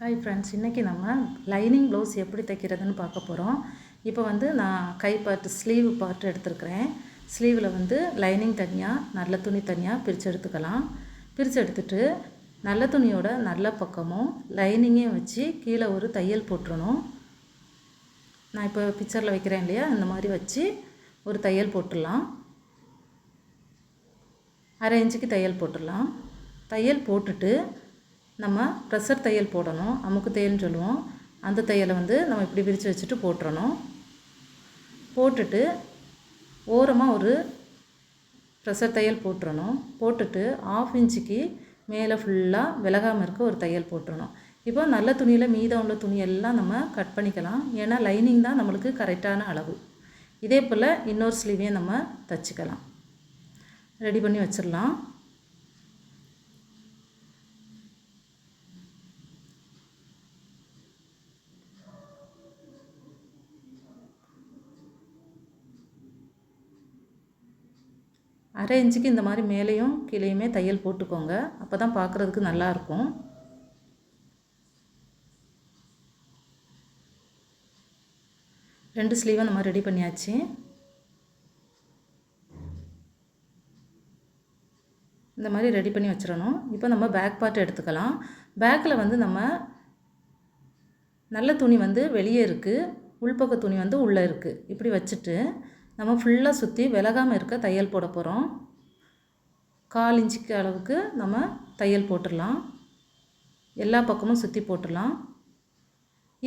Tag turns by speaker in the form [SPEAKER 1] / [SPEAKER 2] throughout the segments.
[SPEAKER 1] Hi friends, இன்றைக்கி நம்ம lining blouse எப்படி தைக்கிறதுன்னு பார்க்க போகிறோம். இப்போ நான் கை பார்ட்டு ஸ்லீவ் பார்ட்டு எடுத்துருக்கிறேன். ஸ்லீவில் லைனிங் தனியாக நல்ல துணி தனியாக பிரித்து எடுத்துக்கலாம். பிரித்து எடுத்துகிட்டு நல்ல துணியோட நல்ல பக்கமும் லைனிங்கையும் வச்சு கீழே ஒரு தையல் போட்டுறணும். நான் இப்போ பிக்சரில் வைக்கிறேன் இல்லையா, இந்த மாதிரி வச்சு ஒரு தையல் போட்டுடலாம். 1/2 இன்ச்சுக்கு தையல் போட்டுடலாம். தையல் போட்டுட்டு நம்ம ப்ரெஷர் தையல் போடணும், அமுக்கு தையல்னு சொல்லுவோம். அந்த தையலை நம்ம இப்படி விரித்து வச்சுட்டு போட்டுறணும். போட்டுட்டு ஓரமாக ஒரு ப்ரெஷர் தையல் போட்டுறணும். போட்டுட்டு 1/2 இன்ச்சுக்கு மேலே ஃபுல்லாக விலகாமல் இருக்க ஒரு தையல் போட்டுறணும். இப்போ நல்ல துணியில் மீதம் உள்ள துணியெல்லாம் நம்ம கட் பண்ணிக்கலாம். ஏன்னா லைனிங் தான் நம்மளுக்கு கரெக்டான அளவு. இதே போல் இன்னொரு ஸ்லீவையும் நம்ம தைச்சிக்கலாம். ரெடி பண்ணி வச்சிடலாம். அரை இன்ச்சுக்கு இந்த மாதிரி மேலேயும் கீழேயுமே தையல் போட்டுக்கோங்க. அப்போ தான் பார்க்குறதுக்கு நல்லாயிருக்கும். ரெண்டு ஸ்லீவை நம்ம ரெடி பண்ணியாச்சு. இந்த மாதிரி ரெடி பண்ணி வச்சிடணும். இப்போ நம்ம பேக் பார்ட் எடுத்துக்கலாம். பேக்கில் நம்ம நல்ல துணி வெளியே இருக்குது, உள்பக்க துணி உள்ளே இருக்குது. இப்படி வச்சுட்டு நம்ம ஃபுல்லாக சுற்றி விலகாமல் இருக்க தையல் போட போகிறோம். 1/4 இன்ச்சுக்கு அளவுக்கு நம்ம தையல் போட்டுடலாம். எல்லா பக்கமும் சுற்றி போட்டுடலாம்.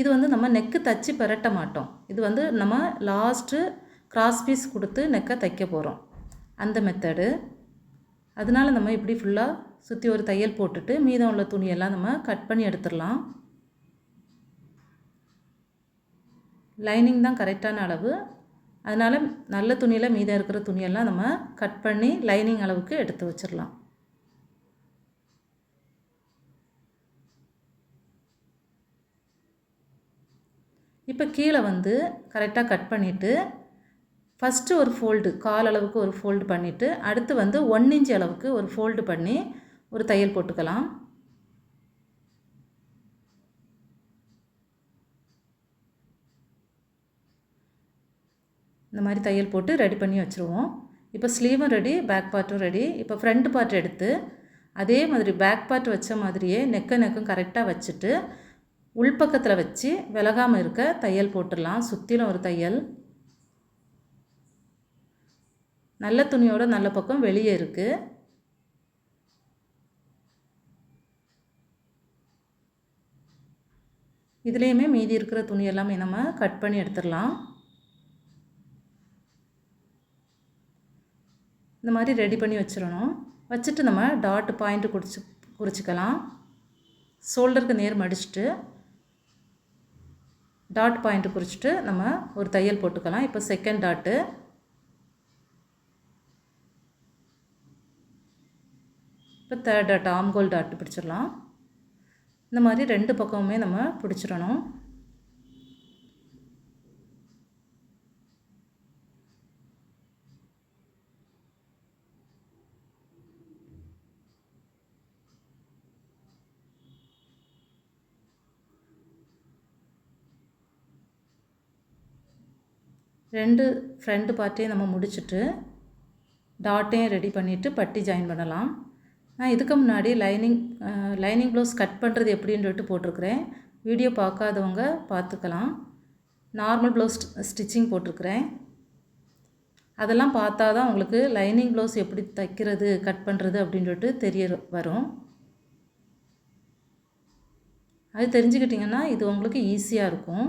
[SPEAKER 1] இது நம்ம நெக்கு தச்சு பெரட்ட மாட்டோம். இது நம்ம லாஸ்ட்டு கிராஸ் பீஸ் கொடுத்து நெக்கை தைக்க போகிறோம், அந்த மெத்தடு. அதனால் நம்ம இப்படி ஃபுல்லாக சுற்றி ஒரு தையல் போட்டுட்டு மீதம் உள்ள துணியெல்லாம் நம்ம கட் பண்ணி எடுத்துடலாம். லைனிங் தான் கரெக்டான அளவு. அதனால் நல்ல துணியில் மீதம் இருக்கிற துணியெல்லாம் நம்ம கட் பண்ணி லைனிங் அளவுக்கு எடுத்து வச்சிடலாம். இப்போ கீழே கரெக்டாக கட் பண்ணிவிட்டு ஃபஸ்ட்டு ஒரு ஃபோல்டு, 1/4 அளவுக்கு ஒரு ஃபோல்டு பண்ணிவிட்டு அடுத்து 1 இன்ச் அளவுக்கு ஒரு ஃபோல்டு பண்ணி ஒரு தையல் போட்டுக்கலாம். இந்த மாதிரி தையல் போட்டு ரெடி பண்ணி வச்சுருவோம். இப்போ ஸ்லீவும் ரெடி, பேக் பார்ட்டும் ரெடி. இப்போ ஃப்ரண்ட் பார்ட் எடுத்து அதே மாதிரி பேக் பார்ட் வச்ச மாதிரியே நெக்கும் கரெக்டாக வச்சுட்டு உள்பக்கத்தில் வச்சு விலகாமல் இருக்க தையல் போட்டுடலாம். சுற்றிலும் ஒரு தையல். நல்ல துணியோட நல்ல பக்கம் வெளியே இருக்குது. இதுலேயுமே மீதி இருக்கிற துணி எல்லாமே நம்ம கட் பண்ணி எடுத்துடலாம். இந்த மாதிரி ரெடி பண்ணி வச்சிடணும். வச்சுட்டு நம்ம டாட் பாயிண்ட்டு குறிச்சிக்கலாம். ஷோல்டருக்கு நேர் மடிச்சுட்டு டாட் பாயிண்ட்டு குறிச்சிட்டு நம்ம ஒரு தையல் போட்டுக்கலாம். இப்போ செகண்ட் டாட்டு. இப்போ தேர்ட் டாட் ஆம்கோல் டாட்டு பிடிச்சிடலாம். இந்த மாதிரி 2 பக்கமுமே நம்ம பிடிச்சிடணும். ரெண்டு ஃப்ரண்ட் பார்ட்டையும் நம்ம முடிச்சுட்டு டாட்டையும் ரெடி பண்ணிவிட்டு பட்டி ஜாயின் பண்ணலாம். நான் இதுக்கு முன்னாடி லைனிங் ப்ளவுஸ் கட் பண்ணுறது எப்படின்னு சொல்லிட்டு போட்டிருக்கிறேன். வீடியோ பார்க்காதவங்க பார்த்துக்கலாம். நார்மல் ப்ளவுஸ் ஸ்டிச்சிங் போட்டிருக்கிறேன். அதெல்லாம் பார்த்தா தான் உங்களுக்கு லைனிங் ப்ளவுஸ் எப்படி தைக்கிறது, கட் பண்ணுறது அப்படின்னு சொல்லிட்டு தெரிய வரும். அது தெரிஞ்சுக்கிட்டிங்கன்னா இது உங்களுக்கு ஈஸியாக இருக்கும்.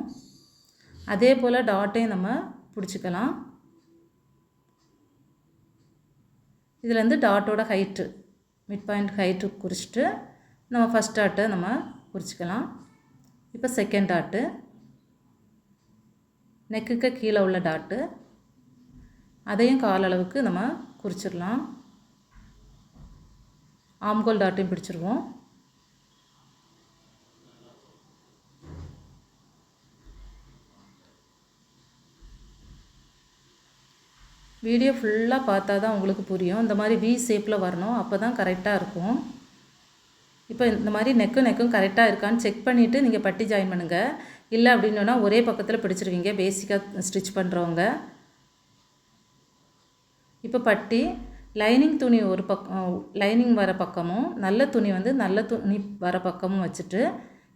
[SPEAKER 1] அதே போல் டாட்டையும் நம்ம பிடிச்சிக்கலாம். இதிலேருந்து டாட்டோட ஹைட்டு, மிட் பாயிண்ட் ஹைட்டு குறிச்சிட்டு நம்ம ஃபஸ்ட் டாட்டை நம்ம குறிச்சிக்கலாம். இப்போ செகண்ட் டாட்டு, நெக்குக்கு கீழே உள்ள டாட்டு, அதையும் 1/4 அளவுக்கு நம்ம குறிச்சிடலாம். ஆம்கோல் டாட்டையும் பிடிச்சிருவோம். வீடியோ ஃபுல்லாக பார்த்தா தான் உங்களுக்கு புரியும். இந்த மாதிரி வி ஷேப்பில் வரணும், அப்போ தான் கரெக்டாக இருக்கும். இப்போ இந்த மாதிரி நெக்கும் கரெக்டாக இருக்கான்னு செக் பண்ணிவிட்டு நீங்கள் பட்டி ஜாயின் பண்ணுங்கள். இல்லை அப்படின்னா ஒரே பக்கத்தில் பிடிச்சிருவீங்க பேசிக்காக ஸ்டிச் பண்ணுறவங்க. இப்போ பட்டி லைனிங் துணி ஒரு பக்கம், லைனிங் வர பக்கமும் நல்ல துணி வந்து நல்ல துணி வர பக்கமும் வச்சுட்டு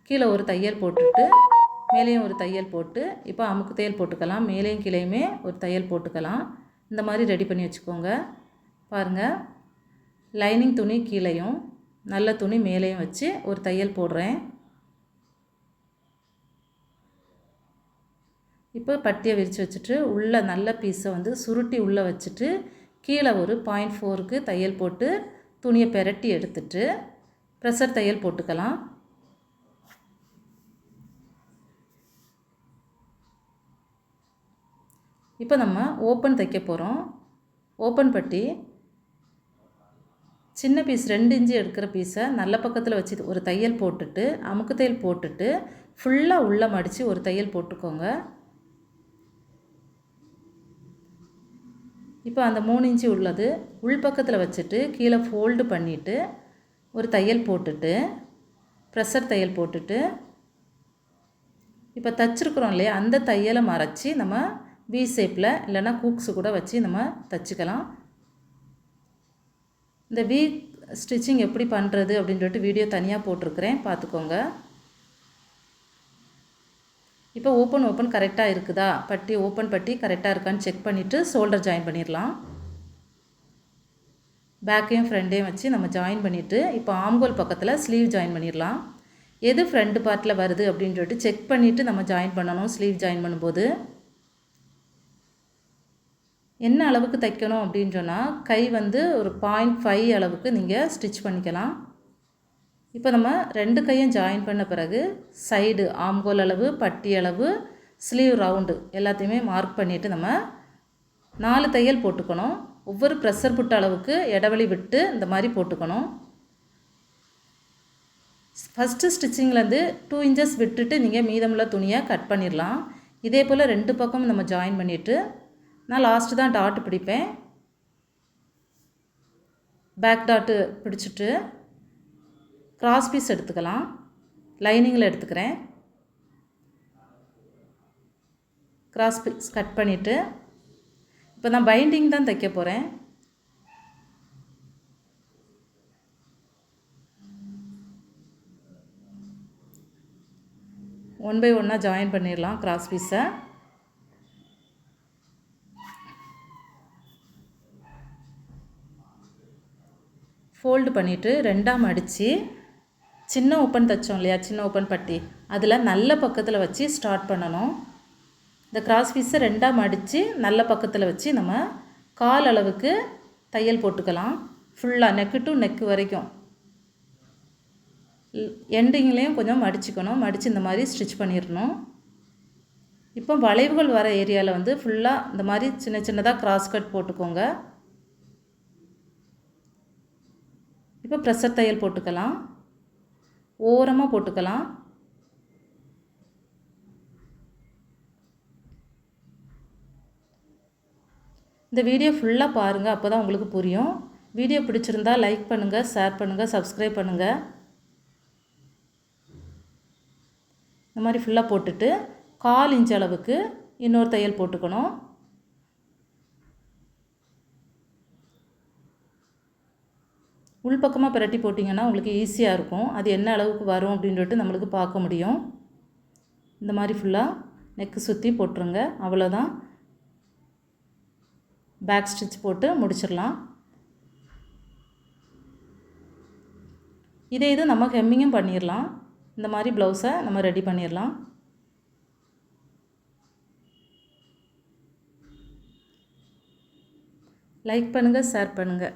[SPEAKER 1] கீழே ஒரு தையல் போட்டுட்டு மேலேயும் ஒரு தையல் போட்டு இப்போ அமுக்கு தையல் போட்டுக்கலாம். மேலேயும் கீழேயுமே ஒரு தையல் போட்டுக்கலாம். இந்த மாதிரி ரெடி பண்ணி வச்சுக்கோங்க. பாருங்கள், லைனிங் துணி கீழேயும் நல்ல துணி மேலேயும் வச்சு ஒரு தையல் போடுறேன். இப்போ பட்டியை விரித்து வச்சுட்டு உள்ள நல்ல பீஸை வந்து சுருட்டி உள்ளே வச்சுட்டு கீழே ஒரு 0.4க்கு தையல் போட்டு துணியை பெரட்டி எடுத்துட்டு ப்ரெஷர் தையல் போட்டுக்கலாம். இப்போ நம்ம ஓப்பன் தைக்க போகிறோம். ஓப்பன் பட்டி சின்ன பீஸ் 2 இன்ச்சு எடுக்கிற பீஸை நல்ல பக்கத்தில் வச்சு ஒரு தையல் போட்டுட்டு அமுக்கு தையல் போட்டுட்டு ஃபுல்லாக உள்ளே மடித்து ஒரு தையல் போட்டுக்கோங்க. இப்போ அந்த 3 இன்ச்சு உள்ளது உள்பக்கத்தில் வச்சுட்டு கீழே ஃபோல்டு பண்ணிவிட்டு ஒரு தையல் போட்டுட்டு ப்ரெஷர் தையல் போட்டுட்டு இப்போ தைச்சிருக்கிறோம் இல்லையா, அந்த தையலை மறைச்சி நம்ம வி ஷேப்பில் இல்லைன்னா கூக்ஸு கூட வச்சு நம்ம தைச்சிக்கலாம். இந்த வி ஸ்டிச்சிங் எப்படி பண்ணுறது அப்படின்னு சொல்லிட்டு வீடியோ தனியாக போட்டிருக்கிறேன், பார்த்துக்கோங்க. இப்போ ஓப்பன் கரெக்டாக இருக்குதா, பட்டி ஓப்பன் பட்டி கரெக்டாக இருக்கான்னு செக் பண்ணிவிட்டு ஷோல்டர் ஜாயின் பண்ணிடலாம். பேக்கையும் ஃப்ரண்ட்டையும் வச்சு நம்ம ஜாயின் பண்ணிவிட்டு இப்போ ஆம்கோல் பக்கத்தில் ஸ்லீவ் ஜாயின் பண்ணிடலாம். எது ஃப்ரண்ட் பார்ட்டில் வருது அப்படின்னு சொல்லிட்டு செக் பண்ணிவிட்டு நம்ம ஜாயின் பண்ணணும். ஸ்லீவ் ஜாயின் பண்ணும்போது என்ன அளவுக்கு தைக்கணும் அப்படின்னு சொன்னால் கை வந்து ஒரு 0.5 அளவுக்கு நீங்கள் ஸ்டிச் பண்ணிக்கலாம். இப்போ நம்ம 2 கையும் ஜாயின் பண்ண பிறகு சைடு ஆம்கோல் அளவு, பட்டி அளவு, ஸ்லீவ் ரவுண்டு எல்லாத்தையுமே மார்க் பண்ணிவிட்டு நம்ம 4 தையல் போட்டுக்கணும். ஒவ்வொரு ப்ரெஷர் புட்டு அளவுக்கு இடைவெளி விட்டு இந்த மாதிரி போட்டுக்கணும். ஃபஸ்ட்டு ஸ்டிச்சிங்லேருந்து 2 இன்ச்சஸ் விட்டுட்டு நீங்கள் மீதமுள்ள துணியை கட் பண்ணிடலாம். இதே போல் 2 பக்கமும் நம்ம ஜாயின் பண்ணிவிட்டு நான் லாஸ்ட்டு தான் டாட்டு பிடிப்பேன். பேக் டாட்டு பிடிச்சிட்டு கிராஸ் பீஸ் எடுத்துக்கலாம். லைனிங்கில் எடுத்துக்கிறேன். கிராஸ் பீஸ் கட் பண்ணிவிட்டு இப்போ நான் பைண்டிங் தான் தைக்க போகிறேன். ஒன் பை ஒன்னாக ஜாயின் பண்ணிடலாம் கிராஸ் பீஸை. ஃபோல்டு பண்ணிவிட்டு 2ஆக மடித்து சின்ன ஓப்பன் தைச்சோம் இல்லையா, சின்ன ஓப்பன் பட்டி அதில் நல்ல பக்கத்தில் வச்சு ஸ்டார்ட் பண்ணணும். இந்த கிராஸ் பீஸை 2ஆக மடித்து நல்ல பக்கத்தில் வச்சு நம்ம கால் அளவுக்கு தையல் போட்டுக்கலாம். ஃபுல்லாக நெக்கு டு நெக்கு வரைக்கும் எண்டிங்லேயும் கொஞ்சம் மடிச்சுக்கணும். மடித்து இந்த மாதிரி ஸ்டிச் பண்ணிடணும். இப்போ வளைவுகள் வர ஏரியாவில் வந்து ஃபுல்லாக இந்த மாதிரி சின்ன சின்னதாக கிராஸ் கட் போட்டுக்கோங்க. இப்போ ப்ரெஷர் தையல் போட்டுக்கலாம். ஓரமாக போட்டுக்கலாம். இந்த வீடியோ ஃபுல்லாக பாருங்கள், அப்போ தான் உங்களுக்கு புரியும். வீடியோ பிடிச்சிருந்தா லைக் பண்ணுங்கள், ஷேர் பண்ணுங்கள், சப்ஸ்கிரைப் பண்ணுங்கள். இந்த மாதிரி ஃபுல்லாக போட்டுட்டு 1/4 இன்ச் அளவுக்கு இன்னொரு தையல் போட்டுக்கணும். உள்பக்கமாக பிரட்டி போட்டிங்கன்னா உங்களுக்கு ஈஸியாக இருக்கும். அது என்ன அளவுக்கு வரும் அப்படின்ட்டு நம்மளுக்கு பார்க்க முடியும். இந்த மாதிரி ஃபுல்லாக நெக்கு சுற்றி போட்டுருங்க. அவ்வளோதான். பேக் ஸ்டிச் போட்டு முடிச்சிடலாம். இது நம்ம ஹெம்மிங்கும் பண்ணிடலாம். இந்த மாதிரி ப்ளவுஸை நம்ம ரெடி பண்ணிடலாம். லைக் பண்ணுங்கள், ஷேர் பண்ணுங்கள்.